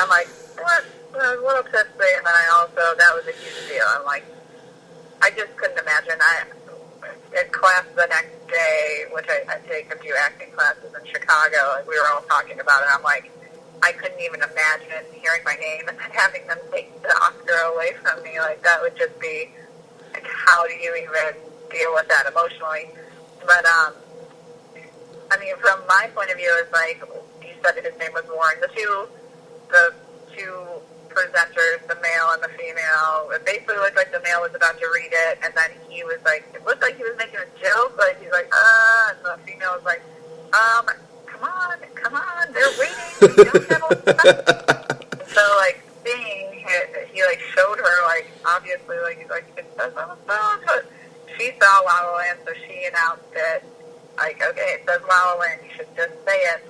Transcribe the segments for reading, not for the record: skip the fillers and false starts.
I'm like, what? A little tipsy, and then that was a huge deal. I'm like, I just couldn't imagine. In class the next day, which I take a few acting classes in Chicago, and we were all talking about it. I'm like, I couldn't even imagine hearing my name and then having them take the Oscar away from me. Like, that would just be, like, how do you even deal with that emotionally? But, I mean, from my point of view, it's like, you said his name was Warren. The two presenters, the male and the female, it basically looked like the male was about to read it, and then he was like, it looked like he was making a joke, like, he's like, and the female was like, come on, they're waiting, we don't have all the time. So, like, he like, showed her, like, obviously, like, he's like, it says on the phone, but she saw La La Land, so she announced it, like, okay, it says La La Land, you should just say it.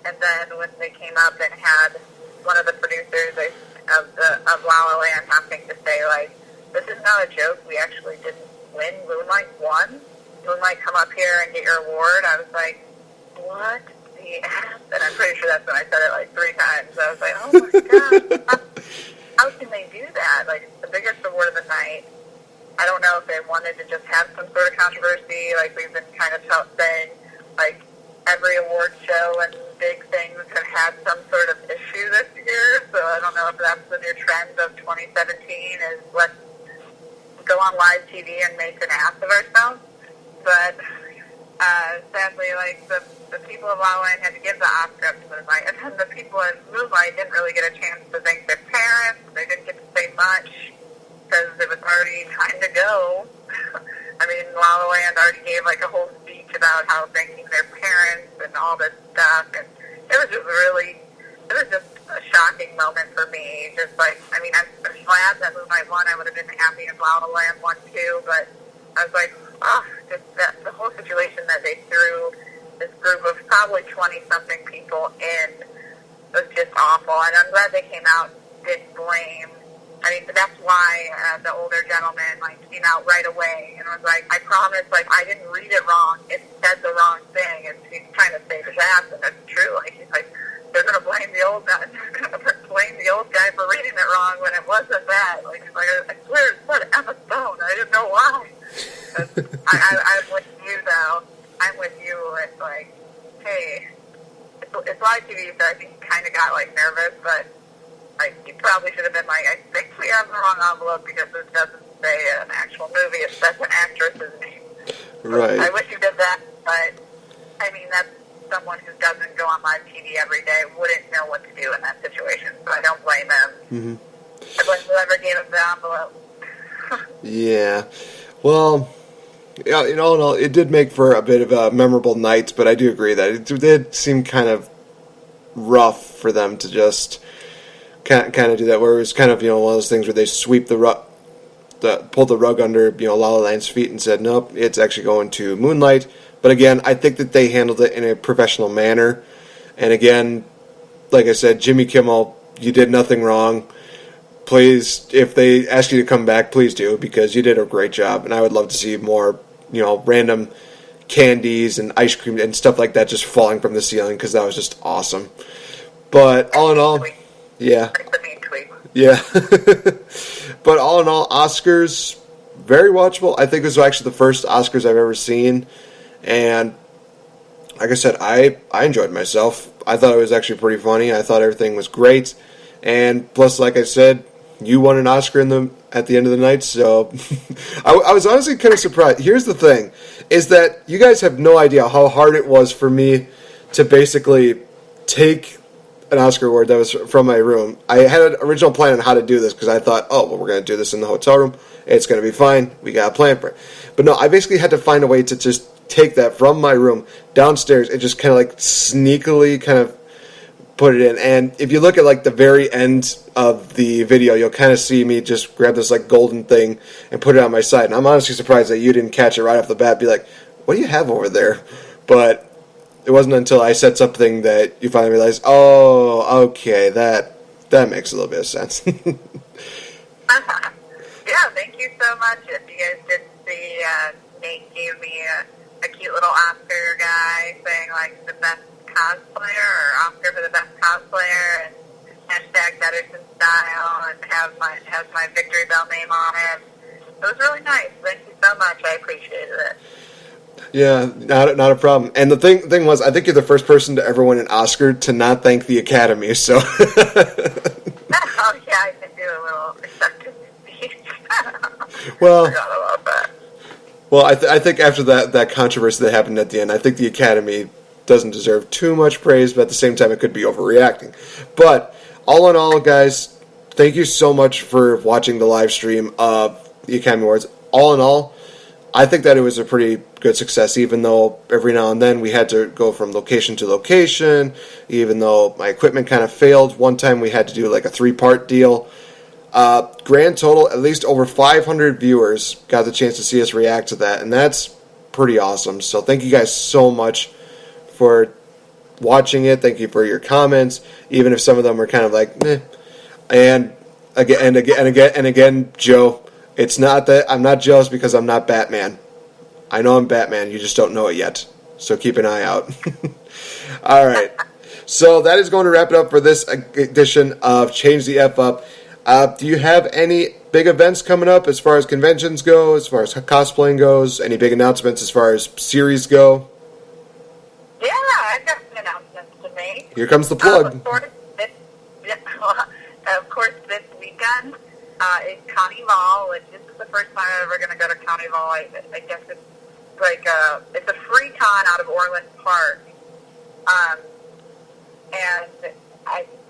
And then when they came up and had one of the producers of La La Land having to say, like, this is not a joke, we actually didn't win, Moonlight won, Moonlight, come up here and get your award. I was like, what the F? And I'm pretty sure that's when I said it like 3 times. I was like, oh my gosh, how can they do that? Like, the biggest award of the night. I don't know if they wanted to just have some sort of controversy, like we've been kind of saying, like, every award show and big things have had some sort of issue this year, so I don't know if that's the new trend of 2017 is let's go on live TV and make an ass of ourselves. But sadly, like, the people of La La Land had to give the Oscar up to Moonlight, and then the people in Moonlight didn't really get a chance to thank their parents. They didn't get to say much because it was already time to go. I mean, La La Land already gave, like, a whole speech about how thanking their parents and all this stuff, and it was just a shocking moment for me. Just, like, I mean, I'm glad that Moonlight won. I would have been happy if La La Land won, too, but I was like, just the whole situation that they threw this group of probably 20-something people in was just awful, and I'm glad they came out and didn't blame. I mean, that's why the older gentleman, like, came out right away and was like, I promise, like, I didn't read it wrong. It said the wrong thing. And he's trying to save his ass, and that's true. Like, he's like, they're going to blame the old guy. They're going to blame the old guy for reading it wrong when it wasn't that. Like, he's like, I swear it said Emma Stone. I didn't know why. I'm with you, though. I'm with you. It's like, hey, it's live TV, so I think he kind of got, like, nervous, but like, you probably should have been like, I think we have the wrong envelope because this doesn't say an actual movie. It says an actress's name. Right. I wish you did that, but, I mean, that's someone who doesn't go on live TV every day wouldn't know what to do in that situation, so I don't blame him. Mm-hmm. I blame whoever gave him the envelope. Yeah. Well, yeah, you know, it did make for a bit of a memorable night, but I do agree that it did seem kind of rough for them to just kind of do that, where it was kind of, you know, one of those things where they sweep pulled the rug under, you know, La La Land's feet and said, nope, it's actually going to Moonlight. But again, I think that they handled it in a professional manner. And again, like I said, Jimmy Kimmel, you did nothing wrong. Please, if they ask you to come back, please do, because you did a great job. And I would love to see more, you know, random candies and ice cream and stuff like that just falling from the ceiling, because that was just awesome. But all in all, yeah. Yeah. But all in all, Oscars, very watchable. I think this was actually the first Oscars I've ever seen. And like I said, I enjoyed myself. I thought it was actually pretty funny. I thought everything was great. And plus, like I said, you won an Oscar at the end of the night. So I was honestly kind of surprised. Here's the thing, is that you guys have no idea how hard it was for me to basically take an Oscar award that was from my room. I had an original plan on how to do this because I thought, oh, well, we're going to do this in the hotel room. It's going to be fine. We got a plan for it. But no, I basically had to find a way to just take that from my room downstairs and just kind of like sneakily kind of put it in. And if you look at like the very end of the video, you'll kind of see me just grab this like golden thing and put it on my side. And I'm honestly surprised that you didn't catch it right off the bat. Be like, what do you have over there? But it wasn't until I said something that you finally realized, oh, okay, that makes a little bit of sense. Yeah, thank you so much. If you guys didn't see, Nate gave me a cute little Oscar guy saying, like, the best cosplayer or Oscar for the best cosplayer. And Pedersen style and has my VicTori Belle name on it. It was really nice. Thank you so much. I appreciated it. Yeah, not a problem. And the thing was, I think you're the first person to ever win an Oscar to not thank the Academy. So. Oh yeah, I can do a little acceptance speech. Well. I forgot about that. Well, I think after that controversy that happened at the end, I think the Academy doesn't deserve too much praise, but at the same time, it could be overreacting. But all in all, guys, thank you so much for watching the live stream of the Academy Awards. All in all, I think that it was a pretty good success, even though every now and then we had to go from location to location, even though my equipment kind of failed. One time we had to do like a 3-part deal. Grand total, at least over 500 viewers got the chance to see us react to that, and that's pretty awesome. So thank you guys so much for watching it. Thank you for your comments, even if some of them were kind of like, meh. And again, Joe, it's not that I'm not jealous because I'm not Batman. I know I'm Batman, you just don't know it yet. So keep an eye out. All right. So that is going to wrap it up for this edition of Change the F Up. Do you have any big events coming up as far as conventions go, as far as cosplaying goes? Any big announcements as far as series go? Yeah, I've got some announcements to make. Here comes the plug. Of course, this weekend is Carnival, which this is the first time I'm ever going to go to Carnival. I guess it's like it's a free con out of Orland Park. And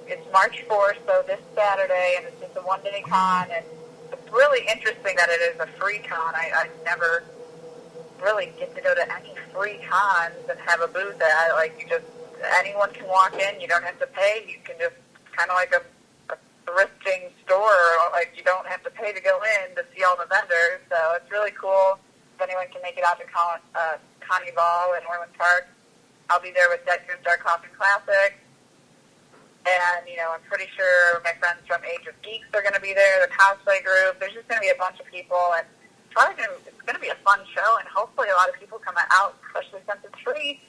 it's March 4th, so this Saturday, and it's just a one-day con, and it's really interesting that it is a free con. I never really get to go to any free cons and have a booth at. Like, anyone can walk in, you don't have to pay, you can just, kind of like a thrifting store, like, you don't have to pay to go in to see all the vendors, so it's really cool. If anyone can make it out to Carnival in Orland Park, I'll be there with Dead Goose Dark Coffin Classic. And, I'm pretty sure my friends from Age of Geeks are going to be there, the cosplay group. There's just going to be a bunch of people, and it's going to be a fun show, and hopefully a lot of people come out, especially since it's free.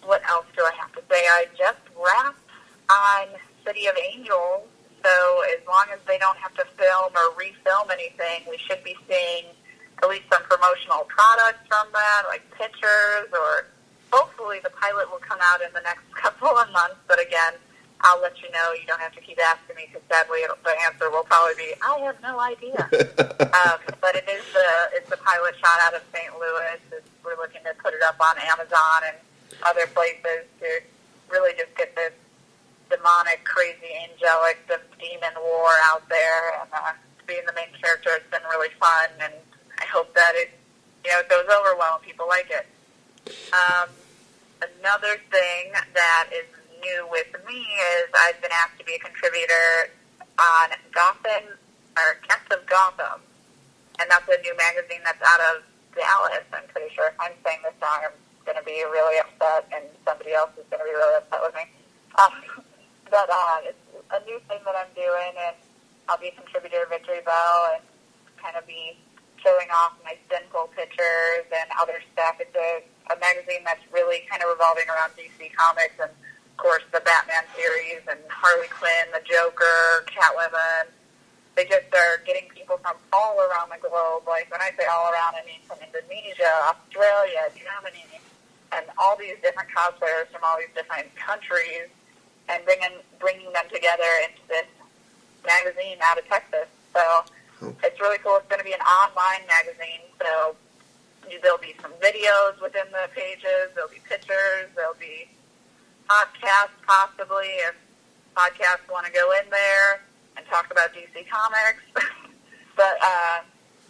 What else do I have to say? I just wrapped on City of Angels, so as long as they don't have to film or refilm anything, we should be seeing at least some promotional products from that, like pictures, or hopefully the pilot will come out in the next couple of months, but again, I'll let you know. You don't have to keep asking me, because sadly the answer will probably be, I have no idea. But it's the pilot shot out of St. Louis. We're looking to put it up on Amazon and other places to really just get this demonic, crazy, angelic, the demon war out there, and being the main character, it's been really fun, and I hope that it goes over well and people like it. Another thing that is new with me is I've been asked to be a contributor on Gotham, or Cats of Gotham, and that's a new magazine that's out of Dallas. I'm pretty sure if I'm saying this wrong, I'm going to be really upset, and somebody else is going to be really upset with me. But it's a new thing that I'm doing, and I'll be a contributor to VicTori Belle and kind of be showing off my sinful pictures and other stuff. It's a magazine that's really kind of revolving around DC Comics and, of course, the Batman series and Harley Quinn, the Joker, Catwoman. They just are getting people from all around the globe. Like, when I say all around, I mean from Indonesia, Australia, Germany, and all these different cosplayers from all these different countries, and bringing them together into this magazine out of Texas. So it's really cool. It's going to be an online magazine, so there'll be some videos within the pages, there'll be pictures, there'll be podcasts possibly, if podcasts want to go in there and talk about DC Comics. But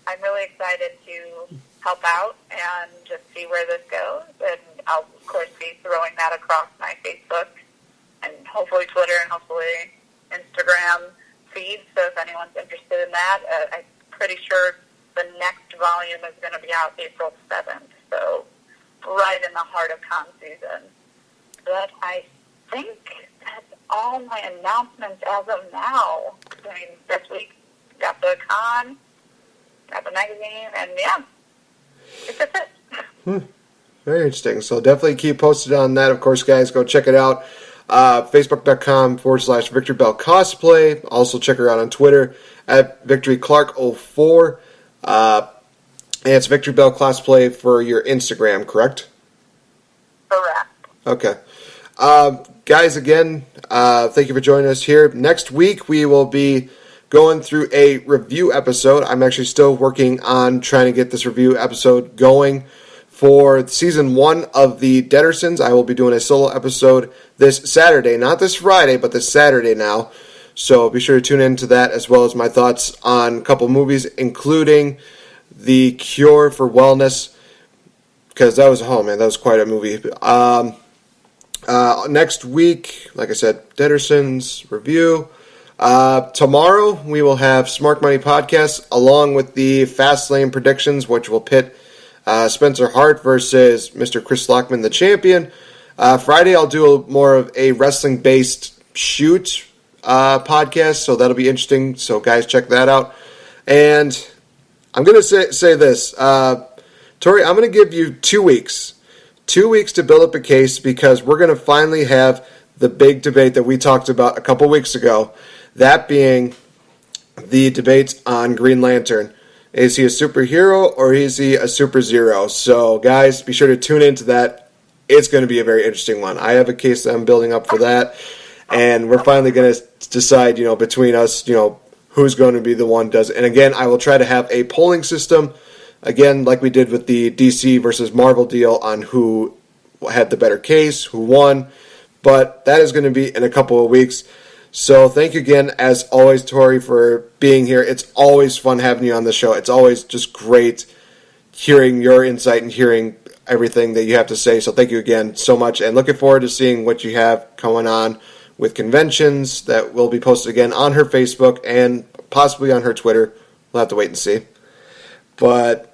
I'm really excited to help out and just see where this goes, and I'll, of course, be throwing that across my Facebook and hopefully Twitter and hopefully Instagram feed. So if anyone's interested in that, I'm pretty sure the next volume is going to be out April 7th, so right in the heart of con season. But I think that's all my announcements as of now. I mean, this week got the con, got the magazine, and yeah, it's just it. Very interesting. So definitely keep posted on that. Of course, guys, go check it out. Facebook.com/Victory Belle Cosplay. Also check her out on Twitter at VictoryClark04. And it's Victory Belle Cosplay for your Instagram, correct? Correct. Okay. Guys, again, thank you for joining us here. Next week, we will be going through a review episode. I'm actually still working on trying to get this review episode going for Season 1 of the Deadersons. I will be doing a solo episode this Saturday. Not this Friday, but this Saturday now. So be sure to tune in to that, as well as my thoughts on a couple movies, including The Cure for Wellness, because that was quite a movie. Next week, like I said, Deadersons review. Tomorrow we will have Smart Money Podcast along with the Fastlane predictions, which will pit Spencer Hart versus Mr. Chris Lockman, the champion. Friday I'll do more of a wrestling-based shoot podcast, so that'll be interesting. So guys, check that out. And I'm going to say this. Tori, I'm going to give you 2 weeks. 2 weeks to build up a case, because we're going to finally have the big debate that we talked about a couple weeks ago. That being the debates on Green Lantern. Is he a superhero or is he a super zero? So, guys, be sure to tune into that. It's going to be a very interesting one. I have a case that I'm building up for that, and we're finally going to decide, between us, who's going to be the one who does it. And again, I will try to have a polling system, again, like we did with the DC versus Marvel deal, on who had the better case, who won. But that is going to be in a couple of weeks. So thank you again, as always, Tori, for being here. It's always fun having you on the show. It's always just great hearing your insight and hearing everything that you have to say. So thank you again so much, and looking forward to seeing what you have going on with conventions that will be posted again on her Facebook and possibly on her Twitter. We'll have to wait and see. But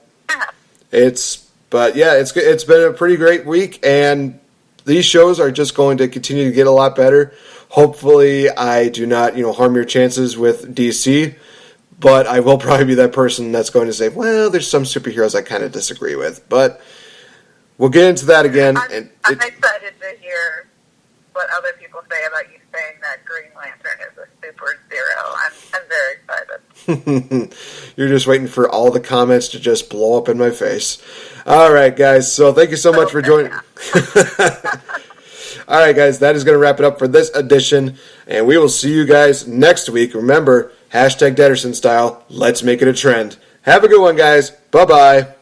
it's been a pretty great week, and these shows are just going to continue to get a lot better. Hopefully, I do not, harm your chances with DC, but I will probably be that person that's going to say, well, there's some superheroes I kind of disagree with. But we'll get into that again. I'm excited to hear what other people say about you saying that Green Lantern is a super zero. I'm very excited. You're just waiting for all the comments to just blow up in my face. All right, guys. So thank you so much for joining. All right, guys. That is going to wrap it up for this edition, and we will see you guys next week. Remember, #Deaderson style. Let's make it a trend. Have a good one, guys. Bye-bye.